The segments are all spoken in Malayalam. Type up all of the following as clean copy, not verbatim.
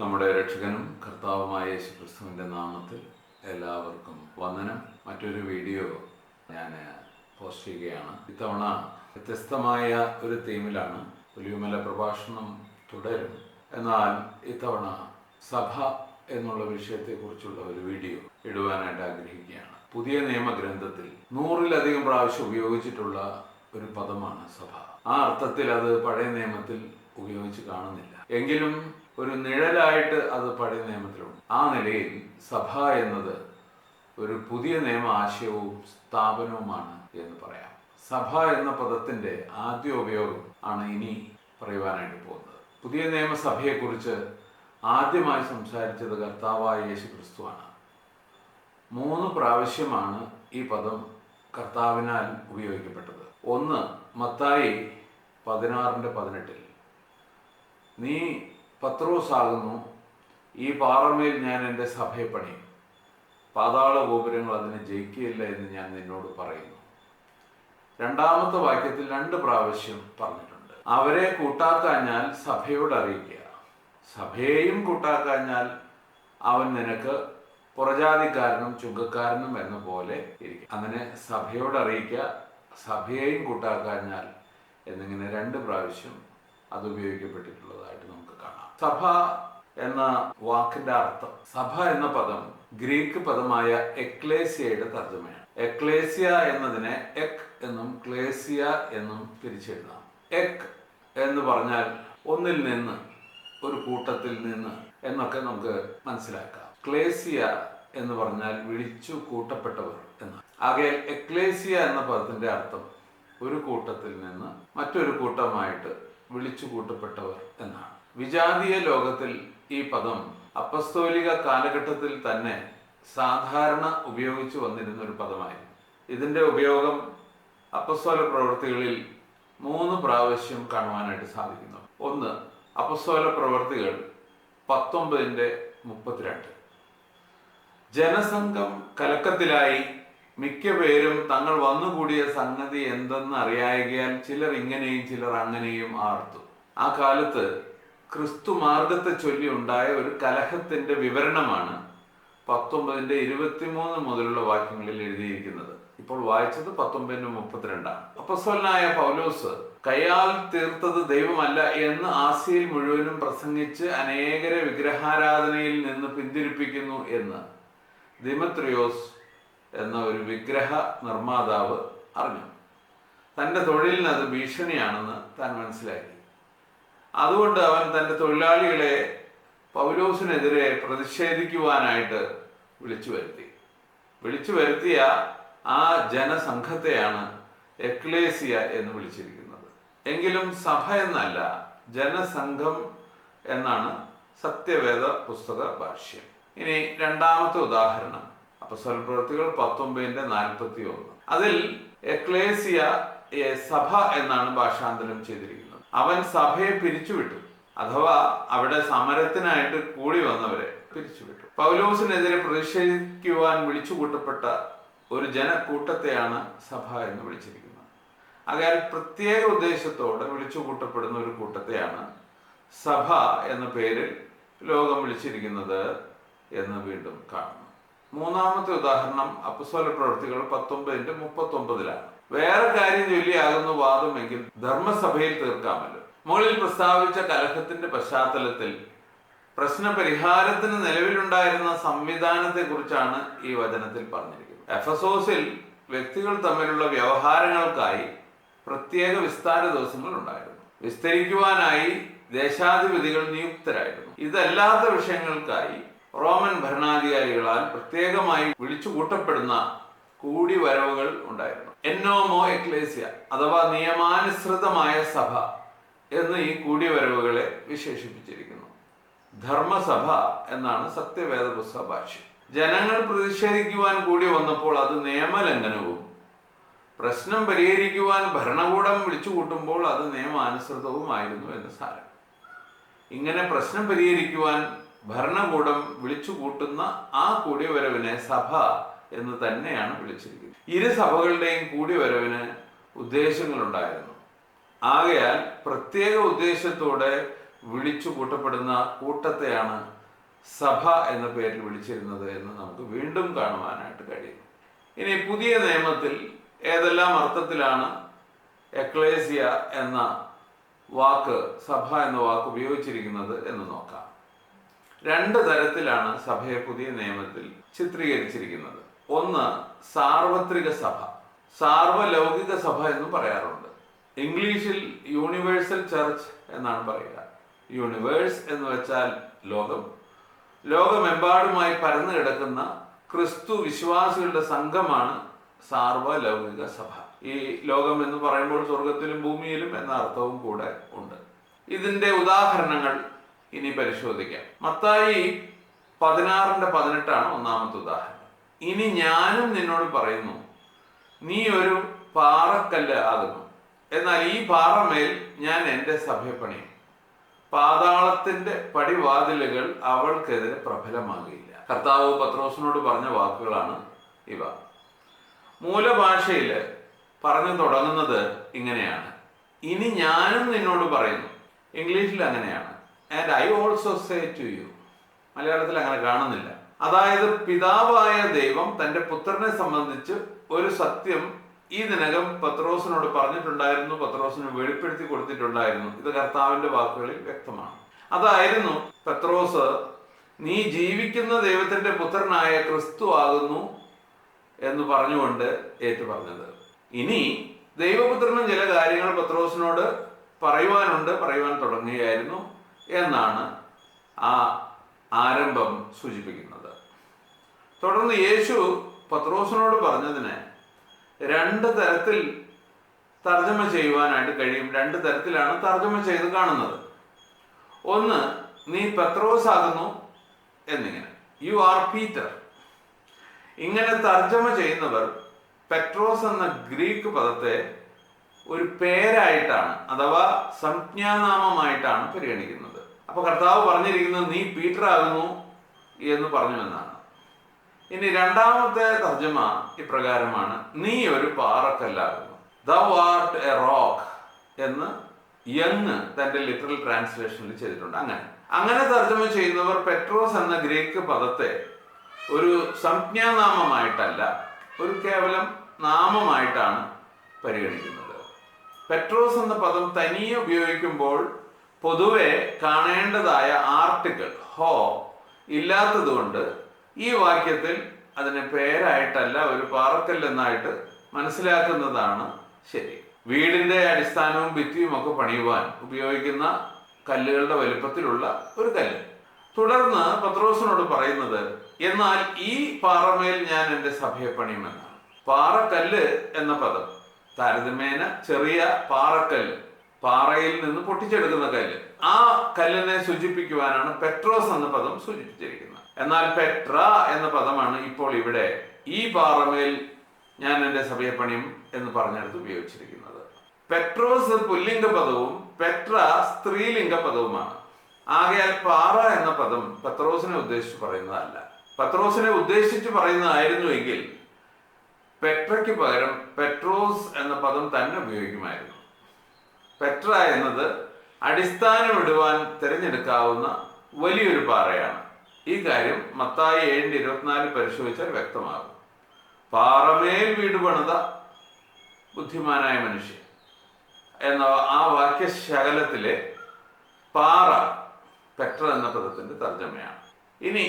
നമ്മുടെ രക്ഷകനും കർത്താവുമായ യേശുക്രിസ്തുവിൻ്റെ നാമത്തിൽ എല്ലാവർക്കും വന്ദനം. മറ്റൊരു വീഡിയോ ഞാൻ പോസ്റ്റ് ചെയ്യുകയാണ്. ഇത്തവണ വ്യത്യസ്തമായ ഒരു തീമിലാണ്. ഒലിവുമല പ്രഭാഷണം തുടരും. എന്നാൽ ഇത്തവണ സഭ എന്നുള്ള വിഷയത്തെക്കുറിച്ചുള്ള ഒരു വീഡിയോ ഇടുവാനായിട്ട് ആഗ്രഹിക്കുകയാണ്. പുതിയ നിയമഗ്രന്ഥത്തിൽ 100-ലധികം പ്രാവശ്യം ഉപയോഗിച്ചിട്ടുള്ള ഒരു പദമാണ് സഭ. ആ അർത്ഥത്തിൽ അത് പഴയ നിയമത്തിൽ ഉപയോഗിച്ച് കാണുന്നില്ല. എങ്കിലും ഒരു നിഴലായിട്ട് അത് പഴയ നിയമത്തിലുണ്ട്. ആ നിലയിൽ സഭ എന്നത് ഒരു പുതിയ നിയമ ആശയവും സ്ഥാപനവുമാണ് എന്ന് പറയാം. സഭ എന്ന പദത്തിന്റെ ആദ്യ ഉപയോഗം ആണ് ഇനി പറയുവാനായിട്ട് പോകുന്നത്. പുതിയ നിയമസഭയെക്കുറിച്ച് ആദ്യമായി സംസാരിച്ചത് കർത്താവായ യേശു ക്രിസ്തുവാണ്. 3 പ്രാവശ്യമാണ് ഈ പദം കർത്താവിനാൽ ഉപയോഗിക്കപ്പെട്ടത്. ഒന്ന്, മത്തായി 16:18, നീ പത്രോസാകുന്നു, ഈ പാറമേൽ ഞാൻ എൻ്റെ സഭയെ പണിയും, പാതാള ഗോപുരങ്ങൾ അതിനെ ജയിക്കുകയില്ല എന്ന് ഞാൻ നിന്നോട് പറയുന്നു. രണ്ടാമത്തെ വാക്യത്തിൽ 2 പ്രാവശ്യം പറഞ്ഞിട്ടുണ്ട്. അവരെ കൂട്ടാക്കാഞ്ഞാൽ സഭയോട് അറിയിക്കുക, സഭയെയും കൂട്ടാക്കാഞ്ഞാൽ അവൻ നിനക്ക് പുറജാതിക്കാരനും ചുങ്കക്കാരനും എന്ന പോലെ ഇരിക്കും. അങ്ങനെ സഭയോട് അറിയിക്കുക, സഭയെയും കൂട്ടാക്കാഞ്ഞാൽ എന്നിങ്ങനെ 2 പ്രാവശ്യം അത് ഉപയോഗിക്കപ്പെട്ടിട്ടുള്ളതായിട്ട് നമുക്ക് കാണാം. സഭ എന്ന വാക്കിന്റെ അർത്ഥം, സഭ എന്ന പദം ഗ്രീക്ക് പദമായ എക്ലേസിയയുടെ തർജ്ജമയാണ്. എക്ലേസിയ എന്നതിനെ എക് എന്നും ക്ലേസിയ എന്നും പിരിച്ചെഴുതാം. എക് എന്ന് പറഞ്ഞാൽ ഒന്നിൽ നിന്ന്, ഒരു കൂട്ടത്തിൽ നിന്ന് എന്നൊക്കെ നമുക്ക് മനസ്സിലാക്കാം. ക്ലേസിയ എന്ന് പറഞ്ഞാൽ വിളിച്ചു കൂട്ടപ്പെട്ടവർ എന്നാണ്. ആകയാൽ എക്ലേസിയ എന്ന പദത്തിന്റെ അർത്ഥം ഒരു കൂട്ടത്തിൽ നിന്ന് മറ്റൊരു കൂട്ടമായിട്ട് വിളിച്ചു കൂട്ടപ്പെട്ടവർ എന്നാണ്. വിജാതീയ ലോകത്തിൽ ഈ പദം അപ്പസ്തോലിക കാലഘട്ടത്തിൽ തന്നെ സാധാരണ ഉപയോഗിച്ചു വന്നിരുന്ന ഒരു പദമായിരുന്നു. ഇതിന്റെ ഉപയോഗം അപ്പസ്തോല പ്രവൃത്തികളിൽ 3 പ്രാവശ്യം കാണുവാനായിട്ട് സാധിക്കുന്നു. ഒന്ന്, അപ്പസ്തോല പ്രവൃത്തികൾ 19:32. ജനസംഘം കലക്കത്തിലായി, മിക്ക പേരും തങ്ങൾ വന്നുകൂടിയ സംഗതി എന്തെന്ന് അറിയായകയാൽ ചിലർ ഇങ്ങനെയും ചിലർ അങ്ങനെയും ആർത്തു. ആ കാലത്ത് ക്രിസ്തു മാർഗത്തെ ചൊല്ലി ഉണ്ടായ ഒരു കലഹത്തിന്റെ വിവരണമാണ് 19:23 മുതലുള്ള വാക്യങ്ങളിൽ എഴുതിയിരിക്കുന്നത്. ഇപ്പോൾ വായിച്ചത് 19:32. അപ്പോസ്തലനായ പൗലോസ് കയ്യാൽ തീർത്തത് ദൈവമല്ല എന്ന് ആസിയയിൽ മുഴുവനും പ്രസംഗിച്ച് അനേകരെ വിഗ്രഹാരാധനയിൽ നിന്ന് പിന്തിരിപ്പിക്കുന്നു എന്ന് ദിമത്രിയോസ് എന്ന ഒരു വിഗ്രഹ നിർമ്മാതാവ് അറിഞ്ഞു. തൻ്റെ തൊഴിലിന് അത് ഭീഷണിയാണെന്ന് താൻ മനസ്സിലാക്കി. അതുകൊണ്ട് അവൻ തൻ്റെ തൊഴിലാളികളെ പൗലോസിനെതിരെ പ്രതിഷേധിക്കുവാനായിട്ട് വിളിച്ചു വരുത്തിയ ആ ജനസംഘത്തെയാണ് എക്ലേസിയ എന്ന് വിളിച്ചിരിക്കുന്നത്. എങ്കിലും സഭ എന്നല്ല, ജനസംഘം എന്നാണ് സത്യവേദ പുസ്തക ഭാഷ്യം. ഇനി രണ്ടാമത്തെ ഉദാഹരണം അപ്പോസ്തല പ്രവൃത്തികൾ 19:41. അതിൽ എക്ലേസിയ സഭ എന്നാണ് ഭാഷാന്തരം ചെയ്തിരിക്കുന്നത്. അവൻ സഭയെ പിരിച്ചുവിട്ടു, അഥവാ അവിടെ സമരത്തിനായിട്ട് കൂടി വന്നവരെ പിരിച്ചുവിട്ടു. പൗലോസിനെതിരെ പ്രതിഷേധിക്കുവാൻ വിളിച്ചു കൂട്ടപ്പെട്ട ഒരു ജനക്കൂട്ടത്തെയാണ് സഭ എന്ന് വിളിച്ചിരിക്കുന്നത്. അതായത് പ്രത്യേക ഉദ്ദേശത്തോടെ വിളിച്ചു കൂട്ടപ്പെടുന്ന ഒരു കൂട്ടത്തെയാണ് സഭ എന്ന പേരിൽ ലോകം വിളിച്ചിരിക്കുന്നത് എന്ന് വീണ്ടും കാണുന്നു. മൂന്നാമത്തെ ഉദാഹരണം അപ്പോസ്തല പ്രവൃത്തികൾ 19:39. വേറെ കാര്യം ചൊല്ലിയാകുന്നു വാദമെങ്കിൽ ധർമ്മസഭയിൽ തീർക്കാമല്ലോ. മുകളിൽ പ്രസ്താവിച്ച കലഹത്തിന്റെ പശ്ചാത്തലത്തിൽ പ്രശ്നപരിഹാരത്തിന് നിലവിലുണ്ടായിരുന്ന സംവിധാനത്തെ കുറിച്ചാണ് ഈ വചനത്തിൽ പറഞ്ഞിരിക്കുന്നത്. എഫസോസിൽ വ്യക്തികൾ തമ്മിലുള്ള വ്യവഹാരങ്ങൾക്കായി പ്രത്യേക വിസ്താര ദിവസങ്ങൾ ഉണ്ടായിരുന്നു. വിസ്തരിക്കുവാനായി ദേശാധിപതികൾ നിയുക്തരായിരുന്നു. ഇതല്ലാത്ത വിഷയങ്ങൾക്കായി റോമൻ ഭരണാധികാരികളാൽ പ്രത്യേകമായി വിളിച്ചു കൂട്ടപ്പെടുന്ന കൂടിവരവുകൾ ഉണ്ടായിരുന്നു. എന്നോമോ എക്ലേസിയ അഥവാ നിയമാനുസൃതമായ സഭ എന്ന് ഈ കൂടിവരവുകളെ വിശേഷിപ്പിച്ചിരിക്കുന്നു. ധർമ്മസഭ എന്നാണ് സത്യവേദ പുസ്തക ഭാഷ്യം. ജനങ്ങൾ പ്രതിഷേധിക്കുവാൻ കൂടി വന്നപ്പോൾ അത് നിയമലംഘനവും, പ്രശ്നം പരിഹരിക്കുവാൻ ഭരണകൂടം വിളിച്ചു കൂട്ടുമ്പോൾ അത് നിയമാനുസൃതവുമായിരുന്നു എന്ന് സാരം. ഇങ്ങനെ പ്രശ്നം പരിഹരിക്കുവാൻ ഭരണകൂടം വിളിച്ചു കൂട്ടുന്ന ആ കൂടിവരവിനെ സഭ എന്ന് തന്നെയാണ് വിളിച്ചിരിക്കുന്നത്. ഇരു സഭകളുടെയും കൂടിവരവിന് ഉദ്ദേശങ്ങളുണ്ടായിരുന്നു. ആകയാൽ പ്രത്യേക ഉദ്ദേശത്തോടെ വിളിച്ചു കൂട്ടപ്പെടുന്ന കൂട്ടത്തെയാണ് സഭ എന്ന പേരിൽ വിളിച്ചിരുന്നത് എന്ന് നമുക്ക് വീണ്ടും കാണുവാനായിട്ട് കഴിയും. ഇനി പുതിയ നിയമത്തിൽ ഏതെല്ലാം അർത്ഥത്തിലാണ് എക്ലേസിയ എന്ന വാക്ക്, സഭ എന്ന വാക്ക് ഉപയോഗിച്ചിരിക്കുന്നത് എന്ന് നോക്കാം. 2 തരത്തിലാണ് സഭയെ പുതിയ നിയമത്തിൽ ചിത്രീകരിച്ചിരിക്കുന്നത്. ഒന്ന്, സാർവത്രിക സഭ, സാർവലൗകിക സഭ എന്നും പറയാറുണ്ട്. ഇംഗ്ലീഷിൽ യൂണിവേഴ്സൽ ചർച്ച് എന്നാണ് പറയുക. യൂണിവേഴ്സ് എന്ന് വെച്ചാൽ ലോകം, ലോകമെമ്പാടുമായി പരന്നു കിടക്കുന്ന ക്രിസ്തു വിശ്വാസികളുടെ സംഘമാണ് സാർവലൗകിക സഭ. ഈ ലോകം എന്ന് പറയുമ്പോൾ സ്വർഗത്തിലും ഭൂമിയിലും എന്ന അർത്ഥവും കൂടെ ഉണ്ട്. ഇതിന്റെ ഉദാഹരണങ്ങൾ ഇനി പരിശോധിക്കാം. മത്തായി 16:18 ഒന്നാമത്തെ ഉദാഹരണം. ഇനി ഞാനും നിന്നോട് പറയുന്നു, നീ ഒരു പാറക്കല്ല് ആകുന്നു, എന്നാൽ ഈ പാറമേൽ ഞാൻ എൻ്റെ സഭയെ പണിയും, പാതാളത്തിന്റെ പടിവാതിലുകൾ അവൾക്കെതിരെ പ്രബലമാകില്ല. കർത്താവ് പത്രോസിനോട് പറഞ്ഞ വാക്കുകളാണ് ഇവ. മൂലഭാഷയിൽ പറഞ്ഞു തുടങ്ങുന്നത് ഇങ്ങനെയാണ്, ഇനി ഞാനും നിന്നോട് പറയുന്നു. ഇംഗ്ലീഷിൽ അങ്ങനെയാണ്, and I also say to you. മലയാളത്തിൽ അങ്ങനെ കാണുന്നില്ല. അതായത് പിതാവായ ദൈവം തന്റെ പുത്രനെ സംബന്ധിച്ച് ഒരു സത്യം ഇതിനകം പത്രോസിനോട് പറഞ്ഞിട്ടുണ്ടായിരുന്നു, പത്രോസിന് വെളിപ്പെടുത്തി കൊടുത്തിട്ടുണ്ടായിരുന്നു. ഇത് കർത്താവിന്റെ വാക്കുകളിൽ വ്യക്തമാണ്. അതായിരുന്നു പത്രോസ് നീ ജീവിക്കുന്ന ദൈവത്തിന്റെ പുത്രനായ ക്രിസ്തു ആകുന്നു എന്ന് പറഞ്ഞുകൊണ്ട് ഏറ്റുപറഞ്ഞത്. ഇനി ദൈവപുത്രനും ചില കാര്യങ്ങൾ പത്രോസിനോട് പറയുവാൻ തുടങ്ങുകയായിരുന്നു എന്നാണ് ആ ആരംഭം സൂചിപ്പിക്കുന്നത്. തുടർന്ന് യേശു പത്രോസിനോട് പറഞ്ഞതിനെ 2 തരത്തിൽ തർജ്ജമ ചെയ്യുവാനായിട്ട് കഴിയും. 2 തരത്തിലാണ് തർജ്ജമ ചെയ്ത് കാണുന്നത്. ഒന്ന്, നീ പത്രോസ് ആകുന്നു എന്നിങ്ങനെ, യു ആർ പീറ്റർ. ഇങ്ങനെ തർജ്ജമ ചെയ്യുന്നവർ പെട്രോസ് എന്ന ഗ്രീക്ക് പദത്തെ ഒരു പേരായിട്ടാണ് അഥവാ സംജ്ഞാനാമമായിട്ടാണ് പരിഗണിക്കുന്നത്. അപ്പൊ കർത്താവ് പറഞ്ഞിരിക്കുന്നത് നീ പീറ്റർ ആകുന്നു എന്ന് പറഞ്ഞു എന്നാണ്. ഇനി രണ്ടാമത്തെ തർജ്ജമ ഇപ്രകാരമാണ്, നീ ഒരു പാറക്കല്ലാകുന്നു, thou art a rock എന്ന് യങ് തന്റെ ലിറ്ററൽ ട്രാൻസ്ലേഷനിൽ ചെയ്തിട്ടുണ്ട്. അങ്ങനെ തർജ്ജമ ചെയ്യുന്നവർ പെട്രോസ് എന്ന ഗ്രീക്ക് പദത്തെ ഒരു സംജ്ഞാനാമമായിട്ടല്ല, ഒരു കേവലം നാമമായിട്ടാണ് പരിഗണിക്കുന്നത്. പെട്രോസ് എന്ന പദം തനിയെ ഉപയോഗിക്കുമ്പോൾ പൊതുവെ കാണേണ്ടതായ ആർട്ടിക്കിൾ ഹോ ഇല്ലാത്തത് കൊണ്ട് ഈ വാക്യത്തിൽ അതിനെ പേരായിട്ടല്ല ഒരു പാറക്കല്ലെന്നായിട്ട് മനസ്സിലാക്കുന്നതാണ് ശരി. വീടിന്റെ അടിസ്ഥാനവും ഭിത്തിയും ഒക്കെ പണിയുവാൻ ഉപയോഗിക്കുന്ന കല്ലുകളുടെ വലുപ്പത്തിലുള്ള ഒരു കല്ല്. തുടർന്ന് പത്രോസിനോട് പറയുന്നത്, എന്നാൽ ഈ പാറമേൽ ഞാൻ എൻ്റെ സഭയെ പണിയുമെന്നാണ്. പാറക്കല്ല് എന്ന പദം താരതമ്യേന ചെറിയ പാറക്കല്ല്, പാറയിൽ നിന്ന് പൊട്ടിച്ചെടുക്കുന്ന കല്ല്, ആ കല്ലിനെ സൂചിപ്പിക്കുവാനാണ് പെട്രോസ് എന്ന പദം സൂചിപ്പിച്ചിരിക്കുന്നത്. എന്നാൽ പെട്ര എന്ന പദമാണ് ഇപ്പോൾ ഇവിടെ ഈ പാറമേൽ ഞാൻ എൻ്റെ സഭയെ പണിയും എന്ന് പറഞ്ഞെടുത്ത് ഉപയോഗിച്ചിരിക്കുന്നത്. പെട്രോസ് പുല്ലിംഗ പദവും പെട്ര സ്ത്രീലിംഗ പദവുമാണ്. ആകയാൽ പാറ എന്ന പദം പത്രോസിനെ ഉദ്ദേശിച്ച് പറയുന്നതല്ല. പത്രോസിനെ ഉദ്ദേശിച്ച് പറയുന്നതായിരുന്നുവെങ്കിൽ പെട്രയ്ക്ക് പകരം പെട്രോസ് എന്ന പദം തന്നെ ഉപയോഗിക്കുമായിരുന്നു. പെട്ര എന്നത് അടിസ്ഥാനമിടുവാൻ തിരഞ്ഞെടുക്കാവുന്ന വലിയൊരു പാറയാണ്. ഈ കാര്യം മത്തായി 7:24 പരിശോധിച്ചാൽ വ്യക്തമാകും. പാറമേൽ വീട് പണിത ബുദ്ധിമാനായ മനുഷ്യൻ എന്ന ആ വാക്യശകലത്തിലെ പാറ പെട്ര എന്ന പദത്തിന്റെ തർജ്ജമയാണ്. ഇനി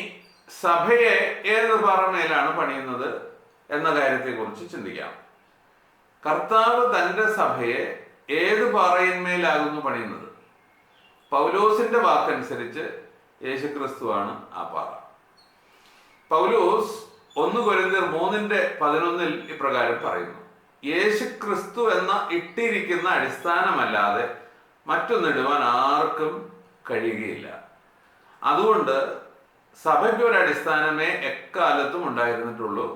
സഭയെ ഏത് പാറമേലാണ് പണിയുന്നത് എന്ന കാര്യത്തെക്കുറിച്ച് ചിന്തിക്കാം. കർത്താവ് തൻ്റെ സഭയെ ഏത് പാറയിന്മേലാകുന്നു പണിയുന്നത്? പൗലോസിന്റെ വാക്കനുസരിച്ച് യേശുക്രിസ്തുവാണ് ആ പാറ. പൗലോസ് 1 കൊരിന്ത്യർ 3:11 ഇപ്രകാരം പറയുന്നു, യേശുക്രിസ്തു എന്ന ഇട്ടിരിക്കുന്ന അടിസ്ഥാനമല്ലാതെ മറ്റൊന്നിടുവാൻ ആർക്കും കഴിയുകയില്ല. അതുകൊണ്ട് സഭയ്ക്ക് ഒരു അടിസ്ഥാനമേ എക്കാലത്തും ഉണ്ടായിരുന്നിട്ടുള്ളൂ,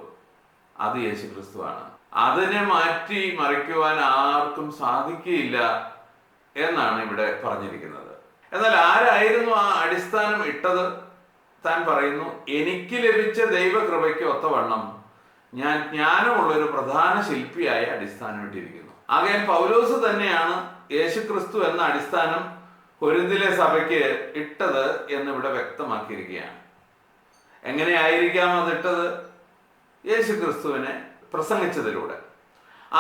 അത് യേശുക്രിസ്തുവാണ്. അതിനെ മാറ്റി മറിക്കുവാൻ ആർക്കും സാധിക്കുകയില്ല എന്നാണ് ഇവിടെ പറഞ്ഞിരിക്കുന്നത്. എന്നാൽ ആരായിരുന്നു ആ അടിസ്ഥാനം ഇട്ടത്? താൻ പറയുന്നു, എനിക്ക് ലഭിച്ച ദൈവകൃപയ്ക്ക് ഒത്തവണ്ണം ഞാൻ ജ്ഞാനമുള്ളൊരു പ്രധാന ശില്പിയായ അടിസ്ഥാനം ഇട്ടിരിക്കുന്നു. ആകയാൽ പൗലോസ് തന്നെയാണ് യേശുക്രിസ്തു എന്ന അടിസ്ഥാനം കൊരിന്തിലെ സഭയ്ക്ക് ഇട്ടത് എന്നിവിടെ വ്യക്തമാക്കിയിരിക്കുകയാണ്. എങ്ങനെയായിരിക്കാം അതിട്ടത്? യേശു ക്രിസ്തുവിനെ പ്രസംഗിച്ചതിലൂടെ.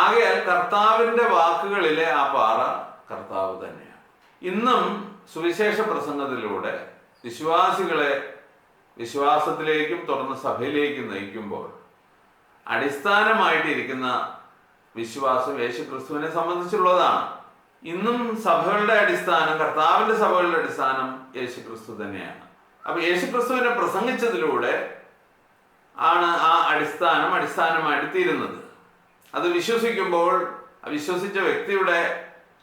ആകയാൽ കർത്താവിൻ്റെ വാക്കുകളിലെ ആ പാറ കർത്താവ് തന്നെയാണ്. ഇന്നും സുവിശേഷ പ്രസംഗത്തിലൂടെ വിശ്വാസികളെ വിശ്വാസത്തിലേക്കും തുടർന്ന് സഭയിലേക്കും നയിക്കുമ്പോൾ അടിസ്ഥാനമായിട്ടിരിക്കുന്ന വിശ്വാസം യേശു ക്രിസ്തുവിനെ സംബന്ധിച്ചുള്ളതാണ്. ഇന്നും സഭകളുടെ അടിസ്ഥാനം, കർത്താവിൻ്റെ സഭകളുടെ അടിസ്ഥാനം യേശു ക്രിസ്തു തന്നെയാണ്. അപ്പൊ യേശു ക്രിസ്തുവിനെ പ്രസംഗിച്ചതിലൂടെ ആണ് ആ അടിസ്ഥാനമായിട്ട് തീരുന്നത്. അത് വിശ്വസിക്കുമ്പോൾ വിശ്വസിച്ച വ്യക്തിയുടെ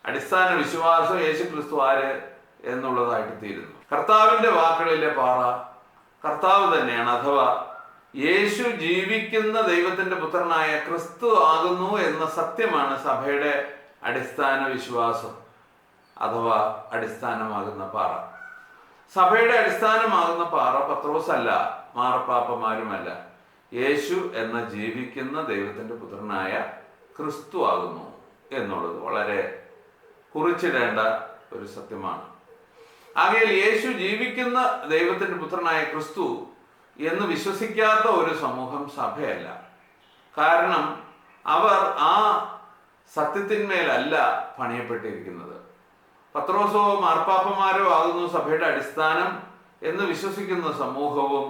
അടിസ്ഥാന വിശ്വാസം യേശു ക്രിസ്തു ആര് എന്നുള്ളതായിട്ട് തീരുന്നു. കർത്താവിൻ്റെ വാക്കുകളിലെ പാറ കർത്താവ് തന്നെയാണ്, അഥവാ യേശു ജീവിക്കുന്ന ദൈവത്തിന്റെ പുത്രനായ ക്രിസ്തു ആകുന്നു എന്ന സത്യമാണ് സഭയുടെ അടിസ്ഥാന വിശ്വാസം അഥവാ അടിസ്ഥാനമാകുന്ന പാറ. സഭയുടെ അടിസ്ഥാനമാകുന്ന പാറ പത്രോസല്ല, മാർപ്പാപ്പമാരുമല്ല, യേശു എന്ന ജീവിക്കുന്ന ദൈവത്തിന്റെ പുത്രനായ ക്രിസ്തു ആകുന്നു എന്നുള്ളത് വളരെ കുറിച്ചിടേണ്ട ഒരു സത്യമാണ്. ആകയാൽ യേശു ജീവിക്കുന്ന ദൈവത്തിന്റെ പുത്രനായ ക്രിസ്തു എന്ന് വിശ്വസിക്കാത്ത ഒരു സമൂഹം സഭയല്ല. കാരണം അവർ ആ സത്യത്തിന്മേലല്ല പണിയപ്പെട്ടിരിക്കുന്നത്. പത്രോസോ മാർപ്പാപ്പമാരോ ആകുന്നു സഭയുടെ അടിസ്ഥാനം എന്ന് വിശ്വസിക്കുന്ന സമൂഹവും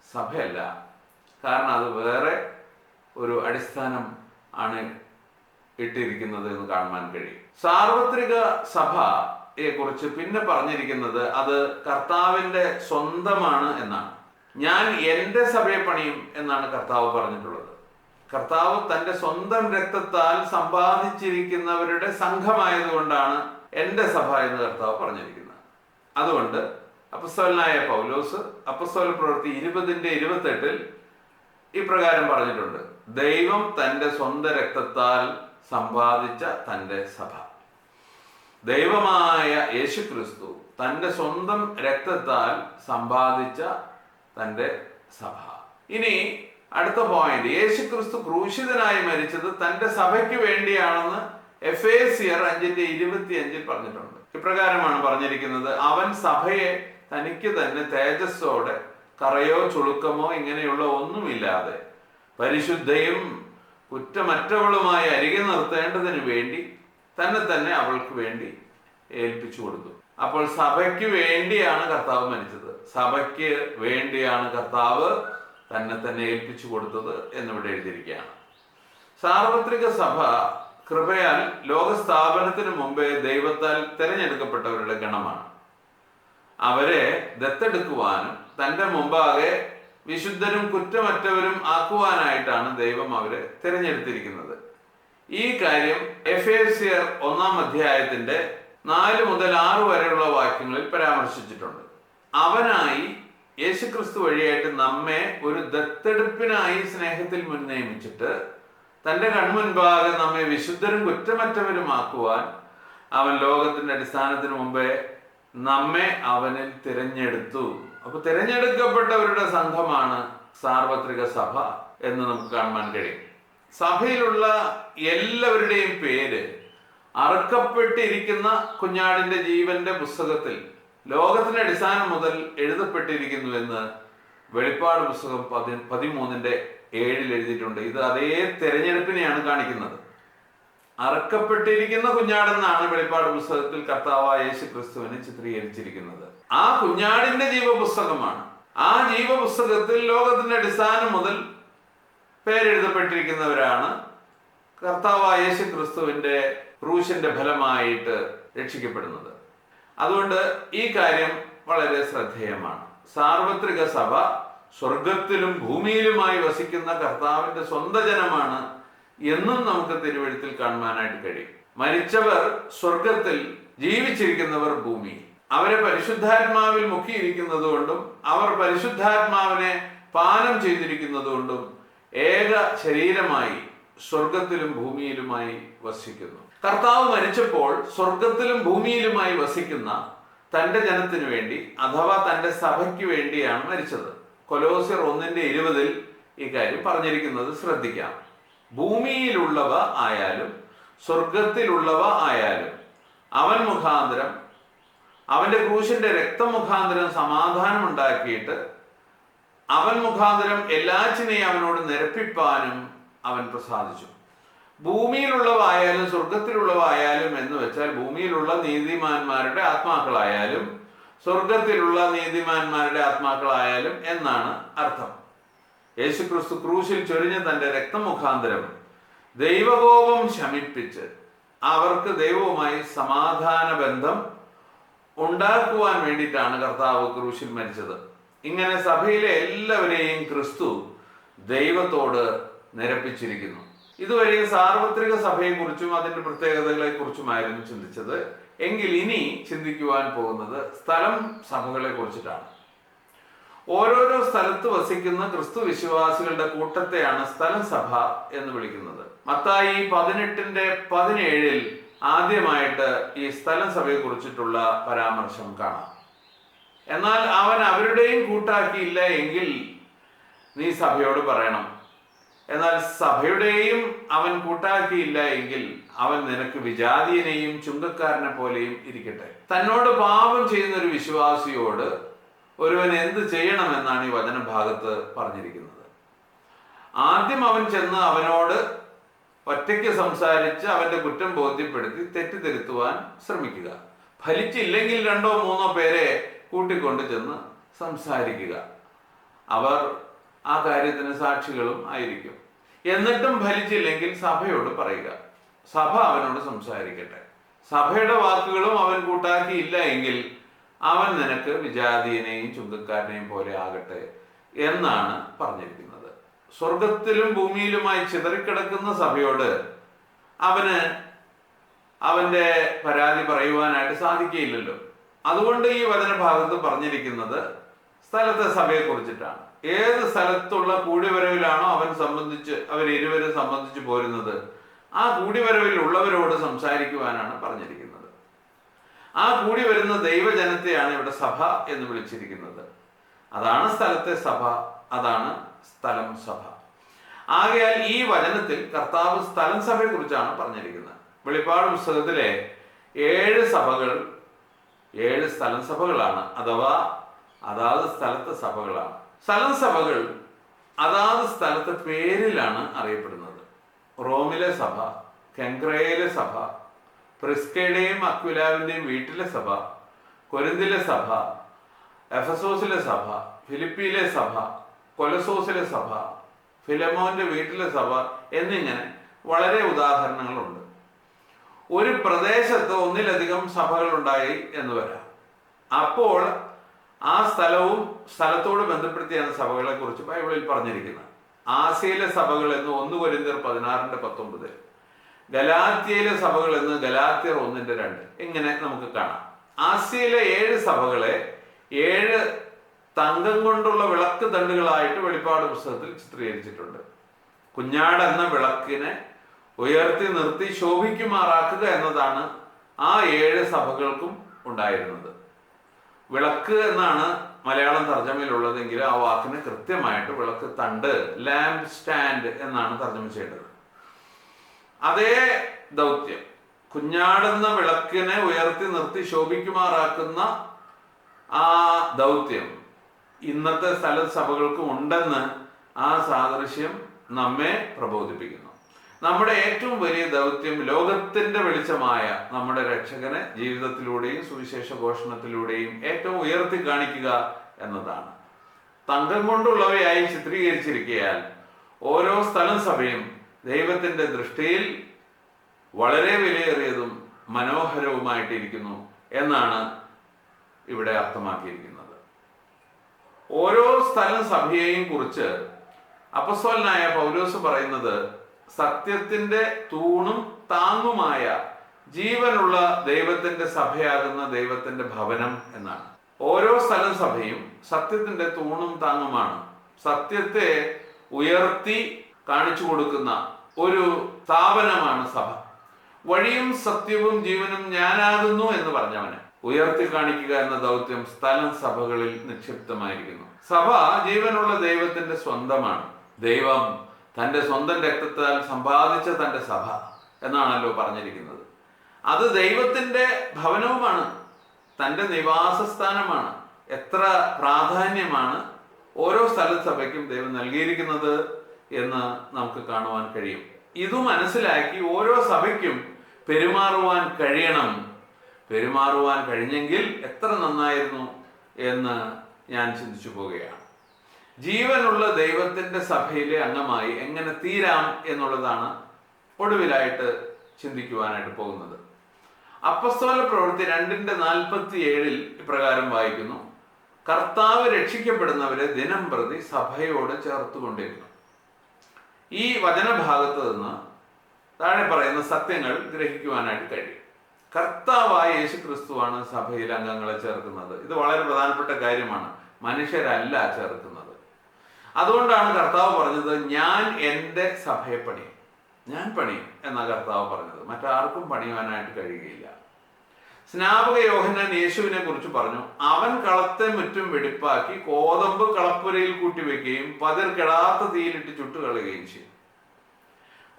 സഭയല്ല. കാരണം അത് വേറെ ഒരു അടിസ്ഥാനം ആണ് ഇട്ടിരിക്കുന്നത് എന്ന് കാണുവാൻ കഴിയും. സാർവത്രിക സഭയെ കുറിച്ച് പിന്നെ പറഞ്ഞിരിക്കുന്നത് അത് കർത്താവിൻ്റെ സ്വന്തമാണ് എന്നാണ്. ഞാൻ എൻ്റെ സഭയെ പണിയും എന്നാണ് കർത്താവ് പറഞ്ഞിട്ടുള്ളത്. കർത്താവ് തൻ്റെ സ്വന്തം രക്തത്താൽ സമ്പാദിച്ചിരിക്കുന്നവരുടെ സംഘമായതുകൊണ്ടാണ് എൻ്റെ സഭ എന്ന് കർത്താവ് പറഞ്ഞിരിക്കുന്നത്. അതുകൊണ്ട് അപ്പസ്തലനായ പൗലോസ് അപ്പസ്തല പ്രവൃത്തി 20:28 ഇപ്രകാരം പറഞ്ഞിട്ടുണ്ട്: ദൈവം തൻ്റെ സ്വന്തം രക്തത്താൽ സമ്പാദിച്ച തൻ്റെ സഭ. ദൈവമായ യേശു ക്രിസ്തു തൻ്റെ സ്വന്തം രക്തത്താൽ സമ്പാദിച്ച തൻ്റെ സഭ. ഇനി അടുത്ത പോയിന്റ്, യേശു ക്രിസ്തു ക്രൂശിതനായി മരിച്ചത് തൻ്റെ സഭയ്ക്ക് വേണ്ടിയാണെന്ന് എഫേസ്യർ 5:25 പറഞ്ഞിട്ടുണ്ട്. ഇപ്രകാരമാണ് പറഞ്ഞിരിക്കുന്നത്: അവൻ സഭയെ തനിക്ക് തന്നെ തേജസ്സോടെ കറയോ ചുളുക്കമോ ഇങ്ങനെയുള്ള ഒന്നുമില്ലാതെ പരിശുദ്ധയും കുറ്റമറ്റവളുമായി അരികെ നിർത്തേണ്ടതിന് വേണ്ടി തന്നെ അവൾക്ക് വേണ്ടി ഏൽപ്പിച്ചു കൊടുത്തു. അപ്പോൾ സഭയ്ക്ക് വേണ്ടിയാണ് കർത്താവ് മരിച്ചത്, സഭയ്ക്ക് വേണ്ടിയാണ് കർത്താവ് തന്നെ ഏൽപ്പിച്ചു കൊടുത്തത് എന്നിവിടെ എഴുതിയിരിക്കുകയാണ്. സാർവത്രിക സഭ കൃപയാൽ ലോകസ്ഥാപനത്തിന് മുമ്പേ ദൈവത്താൽ തിരഞ്ഞെടുക്കപ്പെട്ടവരുടെ ഗണമാണ്. അവരെ ദത്തെടുക്കുവാനും തൻ്റെ മുമ്പാകെ വിശുദ്ധരും കുറ്റമറ്റവരും ആക്കുവാനായിട്ടാണ് ദൈവം അവരെ തിരഞ്ഞെടുത്തിരിക്കുന്നത്. ഈ കാര്യം എഫേസ്യർ 1-ാം 4 മുതൽ 6 വരെയുള്ള വാക്യങ്ങളിൽ പരാമർശിച്ചിട്ടുണ്ട്. അവനായി യേശുക്രിസ്തു വഴിയായിട്ട് നമ്മെ ഒരു ദത്തെടുപ്പിനായി സ്നേഹത്തിൽ മുൻനിയമിച്ചിട്ട് തൻ്റെ കൺമുൻപാകെ നമ്മെ വിശുദ്ധരും കുറ്റമറ്റവരുമാക്കുവാൻ അവൻ ലോകത്തിന്റെ അടിസ്ഥാനത്തിന് മുമ്പേ നമ്മെ അവനിൽ തിരഞ്ഞെടുത്തു. അപ്പൊ തിരഞ്ഞെടുക്കപ്പെട്ടവരുടെ സംഘമാണ് സാർവത്രിക സഭ എന്ന് നമുക്ക് കാണുവാൻ കഴിയും. സഭയിലുള്ള എല്ലാവരുടെയും പേര് അറുക്കപ്പെട്ടിരിക്കുന്ന കുഞ്ഞാടിന്റെ ജീവന്റെ പുസ്തകത്തിൽ ലോകത്തിന്റെ അടിസ്ഥാനം മുതൽ എഴുതപ്പെട്ടിരിക്കുന്നുവെന്ന് വെളിപ്പാട് പുസ്തകം 13:7 എഴുതിയിട്ടുണ്ട്. ഇത് അതേ തെരഞ്ഞെടുപ്പിനെയാണ് കാണിക്കുന്നത്. അറക്കപ്പെട്ടിരിക്കുന്ന കുഞ്ഞാടെന്നാണ് വെളിപ്പാട് പുസ്തകത്തിൽ കർത്താവായ യേശു ക്രിസ്തുവിനെ ചിത്രീകരിച്ചിരിക്കുന്നത്. ആ കുഞ്ഞാടിന്റെ ജീവപുസ്തകമാണ്. ആ ജീവപുസ്തകത്തിൽ ലോകത്തിന്റെ അടിസ്ഥാനം മുതൽ പേരെഴുതപ്പെട്ടിരിക്കുന്നവരാണ് കർത്താവായ യേശു ക്രിസ്തുവിന്റെ ക്രൂശിന്റെ ഫലമായിട്ട് രക്ഷിക്കപ്പെടുന്നത്. അതുകൊണ്ട് ഈ കാര്യം വളരെ ശ്രദ്ധേയമാണ്. സാർവത്രിക സഭ സ്വർഗത്തിലും ഭൂമിയിലുമായി വസിക്കുന്ന കർത്താവിന്റെ സ്വന്തം ജനമാണ് എന്നും നമുക്ക് തിരുവെഴുത്തിൽ കാണുവാനായിട്ട് കഴിയും. മരിച്ചവർ സ്വർഗത്തിൽ, ജീവിച്ചിരിക്കുന്നവർ ഭൂമിയിൽ. അവരെ പരിശുദ്ധാത്മാവിൽ മുക്കിയിരിക്കുന്നത് കൊണ്ടും അവർ പരിശുദ്ധാത്മാവിനെ പാനം ചെയ്തിരിക്കുന്നത് കൊണ്ടും ഏക ശരീരമായി സ്വർഗത്തിലും ഭൂമിയിലുമായി വസിക്കുന്നു. കർത്താവ് മരിച്ചപ്പോൾ സ്വർഗത്തിലും ഭൂമിയിലുമായി വസിക്കുന്ന തൻ്റെ ജനത്തിനു വേണ്ടി അഥവാ തൻ്റെ സഭയ്ക്ക് വേണ്ടിയാണ് മരിച്ചത്. കൊലോസ്യർ 1:20 ഈ കാര്യം പറഞ്ഞിരിക്കുന്നത് ശ്രദ്ധിക്കാം. ഭൂമിയിലുള്ളവ ആയാലും സ്വർഗത്തിലുള്ളവ ആയാലും അവൻ മുഖാന്തരം അവന്റെ ക്രൂശിന്റെ രക്തം മുഖാന്തരം സമാധാനം ഉണ്ടാക്കിയിട്ട് അവൻ മുഖാന്തരം എല്ലാറ്റിനെയും അവനോട് നിരപ്പിപ്പാനും അവൻ പ്രസാദിച്ചു. ഭൂമിയിലുള്ളവായാലും സ്വർഗത്തിലുള്ളവായാലും എന്ന് വെച്ചാൽ ഭൂമിയിലുള്ള നീതിമാന്മാരുടെ ആത്മാക്കളായാലും സ്വർഗത്തിലുള്ള നീതിമാന്മാരുടെ ആത്മാക്കളായാലും എന്നാണ് അർത്ഥം. യേശുക്രിസ്തു ക്രൂശിൽ ചൊരിഞ്ഞ തന്റെ രക്തം മുഖാന്തരം ദൈവകോപം ശമിപ്പിച്ച് അവർക്ക് ദൈവവുമായി സമാധാന ബന്ധം ഉണ്ടാക്കുവാൻ വേണ്ടിയിട്ടാണ് കർത്താവ് ക്രൂശിൽ മരിച്ചത്. ഇങ്ങനെ സഭയിലെ എല്ലാവരെയും ക്രിസ്തു ദൈവത്തോട് നിരപ്പിച്ചിരിക്കുന്നു. ഇതുവരെ സാർവത്രിക സഭയെക്കുറിച്ചും അതിന്റെ പ്രത്യേകതകളെ കുറിച്ചുമായിരുന്നു ചിന്തിച്ചത്. എങ്കിൽ ഇനി ചിന്തിക്കുവാൻ പോകുന്നത് സ്ഥലം സഭകളെ കുറിച്ചിട്ടാണ്. ഓരോരോ സ്ഥലത്ത് വസിക്കുന്ന ക്രിസ്തു വിശ്വാസികളുടെ കൂട്ടത്തെയാണ് സ്ഥലം സഭ എന്ന് വിളിക്കുന്നത്. മത്തായി 18:17 ആദ്യമായിട്ട് ഈ സ്ഥലം സഭയെ കുറിച്ചിട്ടുള്ള പരാമർശം കാണാം. എന്നാൽ അവൻ അവരുടെയും കൂട്ടാക്കിയില്ല എങ്കിൽ നീ സഭയോട് പറയണം. എന്നാൽ സഭയുടെയും അവൻ കൂട്ടാക്കിയില്ല എങ്കിൽ അവൻ നിനക്ക് വിജാതീയനെയും ചുങ്കക്കാരനെ പോലെയും ഇരിക്കട്ടെ. തന്നോട് പാപം ചെയ്യുന്ന ഒരു വിശ്വാസിയോട് ഒരുവൻ എന്ത് ചെയ്യണമെന്നാണ് ഈ വചനഭാഗത്ത് പറഞ്ഞിരിക്കുന്നത്. ആദ്യം അവൻ ചെന്ന് അവനോട് ഒറ്റയ്ക്ക് സംസാരിച്ച് അവന്റെ കുറ്റം ബോധ്യപ്പെടുത്തി തെറ്റിദ്ധരുത്തുവാൻ ശ്രമിക്കുക. ഫലിച്ചില്ലെങ്കിൽ 2 or 3 പേരെ കൂട്ടിക്കൊണ്ട് ചെന്ന് സംസാരിക്കുക. അവർ ആ കാര്യത്തിന് സാക്ഷികളും ആയിരിക്കും. എന്നിട്ടും ഫലിച്ചില്ലെങ്കിൽ സഭയോട് പറയുക. സഭ അവനോട് സംസാരിക്കട്ടെ. സഭയുടെ വാക്കുകളും അവൻ കൂട്ടാക്കിയില്ല എങ്കിൽ അവൻ നിനക്ക് വിജാതീയനെയും ചുങ്കക്കാരനെയും പോലെ ആകട്ടെ എന്നാണ് പറഞ്ഞിരിക്കുന്നത്. സ്വർഗത്തിലും ഭൂമിയിലുമായി ചിതറിക്കിടക്കുന്ന സഭയോട് അവന് അവന്റെ പരാതി പറയുവാനായിട്ട് സാധിക്കുകയില്ലല്ലോ. അതുകൊണ്ട് ഈ വചനഭാഗത്ത് പറഞ്ഞിരിക്കുന്നത് സ്ഥലത്തെ സഭയെ കുറിച്ചിട്ടാണ്. ഏത് സ്ഥലത്തുള്ള കൂടിവരവിലാണോ അവരിരുവരും സംബന്ധിച്ച് പോരുന്നത്, ആ കൂടിവരവിൽ ഉള്ളവരോട് സംസാരിക്കുവാനാണ് പറഞ്ഞിരിക്കുന്നത്. ആ കൂടി വരുന്ന ദൈവജനത്തെയാണ് ഇവിടെ സഭ എന്ന് വിളിച്ചിരിക്കുന്നത്. അതാണ് സ്ഥലത്തെ സഭ, അതാണ് സ്ഥലം സഭ. ആകയാൽ ഈ വചനത്തിൽ കർത്താവ് സ്ഥലം സഭയെ കുറിച്ചാണ് പറഞ്ഞിരിക്കുന്നത്. വെളിപ്പാട് പുസ്തകത്തിലെ 7 സഭകൾ 7 സ്ഥലം സഭകളാണ്, അഥവാ അതാത് സ്ഥലത്തെ സഭകളാണ്. സ്ഥലം സഭകൾ അതാത് സ്ഥലത്തെ പേരിലാണ് അറിയപ്പെടുന്നത്. റോമിലെ സഭ, കെങ്ക്രയിലെ സഭ, പ്രിസ്കയുടെയും അക്വിലാവിന്റെയും വീട്ടിലെ സഭ, കൊരിന്തിലെ സഭ, എഫസോസിലെ സഭ, ഫിലിപ്പിയിലെ സഭ, കൊലസോസിലെ സഭ, ഫിലമോന്റെ വീട്ടിലെ സഭ എന്നിങ്ങനെ വളരെ ഉദാഹരണങ്ങളുണ്ട്. ഒരു പ്രദേശത്ത് ഒന്നിലധികം സഭകൾ ഉണ്ടായി എന്ന് വരാം. അപ്പോൾ ആ സ്ഥലത്തോട് ബന്ധപ്പെടുത്തിയാണ് സഭകളെ കുറിച്ച് ബൈബിളിൽ പറഞ്ഞിരിക്കുന്നത്. ആസിയയിലെ സഭകൾ എന്ന് 1 കൊരിന്ത്യർ 16:19, ഗലാത്യയിലെ സഭകൾ എന്ന് ഗലാത്യർ 1:2 ഇങ്ങനെ നമുക്ക് കാണാം. ആസിയയിലെ 7 സഭകളെ 7 തങ്കം കൊണ്ടുള്ള വിളക്ക് തണ്ടുകളായിട്ട് വെളിപ്പാട് പുസ്തകത്തിൽ ചിത്രീകരിച്ചിട്ടുണ്ട്. കുഞ്ഞാട് എന്ന വിളക്കിനെ ഉയർത്തി നിർത്തി ശോഭിക്കുമാറാക്കുക എന്നതാണ് ആ 7 സഭകൾക്കും ഉണ്ടായിരുന്നത്. വിളക്ക് എന്നാണ് മലയാളം തർജ്ജമയിലുള്ളതെങ്കിൽ ആ വാക്കിന് കൃത്യമായിട്ട് വിളക്ക് തണ്ട്, ലാമ്പ് സ്റ്റാൻഡ് എന്നാണ് തർജ്ജമ ചെയ്യേണ്ടത്. അതേ ദൗത്യം, കുഞ്ഞാടുന്ന വിളക്കിനെ ഉയർത്തി നിർത്തി ശോഭിക്കുമാറാക്കുന്ന ആ ദൗത്യം ഇന്നത്തെ സ്ഥല സഭകൾക്കും ഉണ്ടെന്ന് ആ സാദൃശ്യം നമ്മെ പ്രബോധിപ്പിക്കുന്നു. നമ്മുടെ ഏറ്റവും വലിയ ദൗത്യം ലോകത്തിന്റെ വെളിച്ചമായ നമ്മുടെ രക്ഷകനെ ജീവിതത്തിലൂടെയും സുവിശേഷ ഘോഷണത്തിലൂടെയും ഏറ്റവും ഉയർത്തി കാണിക്കുക എന്നതാണ്. തങ്കം കൊണ്ടുള്ളവയായി ചിത്രീകരിച്ചിരിക്കയാൽ ഓരോ സ്ഥലം സഭയും ദൈവത്തിന്റെ ദൃഷ്ടിയിൽ വളരെ വിലയേറിയതും മനോഹരവുമായിട്ടിരിക്കുന്നു എന്നാണ് ഇവിടെ അർത്ഥമാക്കിയിരിക്കുന്നത്. ഓരോ സ്ഥലം സഭയെയും കുറിച്ച് അപ്പോസ്തലനായ പൗലോസ് പറയുന്നത് സത്യത്തിന്റെ തൂണും താങ്ങുമായ ജീവനുള്ള ദൈവത്തിന്റെ സഭയാകുന്ന ദൈവത്തിന്റെ ഭവനം എന്നാണ്. ഓരോ സ്ഥലം സഭയും സത്യത്തിന്റെ തൂണും താങ്ങുമാണ്. സത്യത്തെ ഉയർത്തി കാണിച്ചു കൊടുക്കുന്ന ഒരു സ്ഥാപനമാണ് സഭ. വഴിയും സത്യവും ജീവനും ഞാനാകുന്നു എന്ന് പറഞ്ഞവന് ഉയർത്തി കാണിക്കുക എന്ന ദൗത്യം സ്ഥലം സഭകളിൽ നിക്ഷിപ്തമായിരിക്കുന്നു. സഭ ജീവനുള്ള ദൈവത്തിന്റെ സ്വന്തമാണ്. ദൈവം തന്റെ സ്വന്തം രക്തത്താൽ സമ്പാദിച്ച തന്റെ സഭ എന്നാണല്ലോ പറഞ്ഞിരിക്കുന്നത്. അത് ദൈവത്തിന്റെ ഭവനവുമാണ്. തൻ്റെ നിവാസ സ്ഥാനമാണ്. എത്ര പ്രാധാന്യമാണ് ഓരോ സഭയ്ക്കും ദൈവം നൽകിയിരിക്കുന്നത് എന്ന് നമുക്ക് കാണുവാൻ കഴിയും. ഇത് മനസ്സിലാക്കി ഓരോ സഭയ്ക്കും പെരുമാറുവാൻ കഴിയണം. പെരുമാറുവാൻ കഴിഞ്ഞെങ്കിൽ എത്ര നന്നായിരുന്നു എന്ന് ഞാൻ ചിന്തിച്ചു പോവുകയാണ്. ജീവനുള്ള ദൈവത്തിൻ്റെ സഭയിലെ അംഗമായി എങ്ങനെ തീരാം എന്നുള്ളതാണ് ഒടുവിലായിട്ട് ചിന്തിക്കുവാനായിട്ട് പോകുന്നത്. അപ്പസ്തോല പ്രവൃത്തി 2:47 ഇപ്രകാരം വായിക്കുന്നു: കർത്താവ് രക്ഷിക്കപ്പെടുന്നവരെ ദിനം പ്രതി സഭയോട് ചേർത്തുകൊണ്ടിരുന്നു. ഈ വചനഭാഗത്ത് നിന്ന് താഴെ പറയുന്ന സത്യങ്ങൾ ഗ്രഹിക്കുവാനായിട്ട് കഴിയും. കർത്താവായ യേശു ക്രിസ്തുവാണ് സഭയിൽ അംഗങ്ങളെ ചേർക്കുന്നത്. ഇത് വളരെ പ്രധാനപ്പെട്ട കാര്യമാണ്. മനുഷ്യരല്ല ചേർക്കുന്നത്. അതുകൊണ്ടാണ് കർത്താവ് പറഞ്ഞത്, ഞാൻ എൻ്റെ സഭയെ പണിയും, ഞാൻ പണിയും എന്നാണ് കർത്താവ് പറഞ്ഞത്. മറ്റാർക്കും പണിയുവാനായിട്ട് കഴിയുകയില്ല. സ്നാപക യോഹന്നാൻ യേശുവിനെ കുറിച്ച് പറഞ്ഞു, അവൻ കളത്തെ മുറ്റും വെടിപ്പാക്കി കോതമ്പ് കളപ്പുരയിൽ കൂട്ടിവെക്കുകയും പതിർ കെടാത്ത തീയിലിട്ട് ചുട്ടുകളയുകയും ചെയ്യും.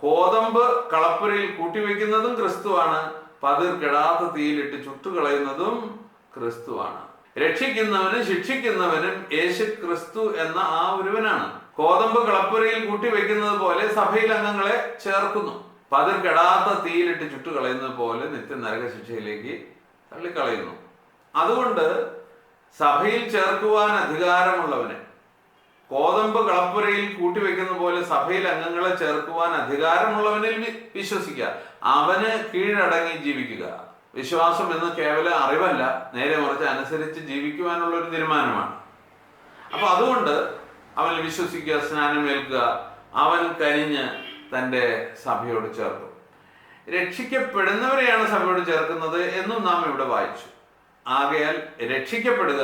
കോതമ്പ് കളപ്പുരയിൽ കൂട്ടിവെക്കുന്നതും ക്രിസ്തുവാണ്, പതിർ കെടാത്ത തീയിലിട്ട് ചുട്ടുകളയുന്നതും ക്രിസ്തുവാണ്. രക്ഷിക്കുന്നവനും ശിക്ഷിക്കുന്നവനും യേശു ക്രിസ്തു എന്ന ആ ഒരുവനാണ്. കോതമ്പ് കളപ്പുരയിൽ കൂട്ടിവെക്കുന്നത് പോലെ സഭയിൽ അംഗങ്ങളെ ചേർക്കുന്നു. പതിർ കെടാത്ത തീയിലിട്ട് ചുട്ടുകളയുന്നത് പോലെ നിത്യ നരകശിക്ഷയിലേക്ക് തള്ളിക്കളയുന്നു. അതുകൊണ്ട് സഭയിൽ ചേർക്കുവാൻ അധികാരമുള്ളവനെ, കോതമ്പ് കളപ്പുരയിൽ കൂട്ടിവെക്കുന്ന പോലെ സഭയിൽ അംഗങ്ങളെ ചേർക്കുവാൻ അധികാരമുള്ളവനിൽ വിശ്വസിക്കുക, അവന് കീഴടങ്ങി ജീവിക്കുക. വിശ്വാസം എന്ന് കേവല അറിവല്ല, നേരെ മറിച്ച് അനുസരിച്ച് ജീവിക്കുവാനുള്ള ഒരു തീരുമാനമാണ്. അപ്പൊ അതുകൊണ്ട് അവൻ വിശ്വസിക്കുക, സ്നാനമേൽക്കുക, അവൻ കനിഞ്ഞ് തൻ്റെ സഭയോട് ചേർക്കും. രക്ഷിക്കപ്പെടുന്നവരെയാണ് സഭയോട് ചേർക്കുന്നത് എന്നും നാം ഇവിടെ വായിച്ചു. ആകയാൽ രക്ഷിക്കപ്പെടുക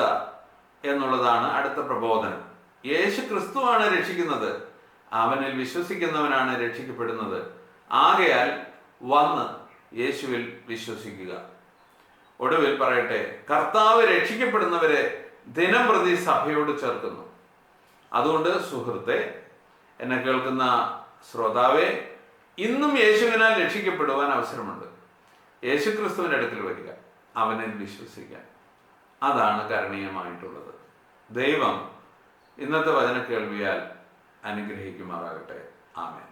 എന്നുള്ളതാണ് അടുത്ത പ്രബോധനം. യേശു ക്രിസ്തുവാണ് രക്ഷിക്കുന്നത്, അവനിൽ വിശ്വസിക്കുന്നവനാണ് രക്ഷിക്കപ്പെടുന്നത്. ആകയാൽ വന്ന് യേശുവിൽ വിശ്വസിക്കുക. ഒടുവിൽ പറയട്ടെ, കർത്താവ് രക്ഷിക്കപ്പെടുന്നവരെ ദിനം പ്രതി സഭയോട് ചേർക്കുന്നു. അതുകൊണ്ട് സുഹൃത്തെ, എന്നെ കേൾക്കുന്ന ശ്രോതാവേ, ഇന്നും യേശുവിനാൽ രക്ഷിക്കപ്പെടുവാൻ അവസരമുണ്ട്. യേശു ക്രിസ്തുവിൻ്റെ അടുക്കൽ വരിക, അവനിൽ വിശ്വസിക്കാൻ. അതാണ് കരണീയമായിട്ടുള്ളത്. ദൈവം ഇന്നത്തെ വചന കേൾവിയാൽ അനുഗ്രഹിക്കുമാറാകട്ടെ. ആമേൻ.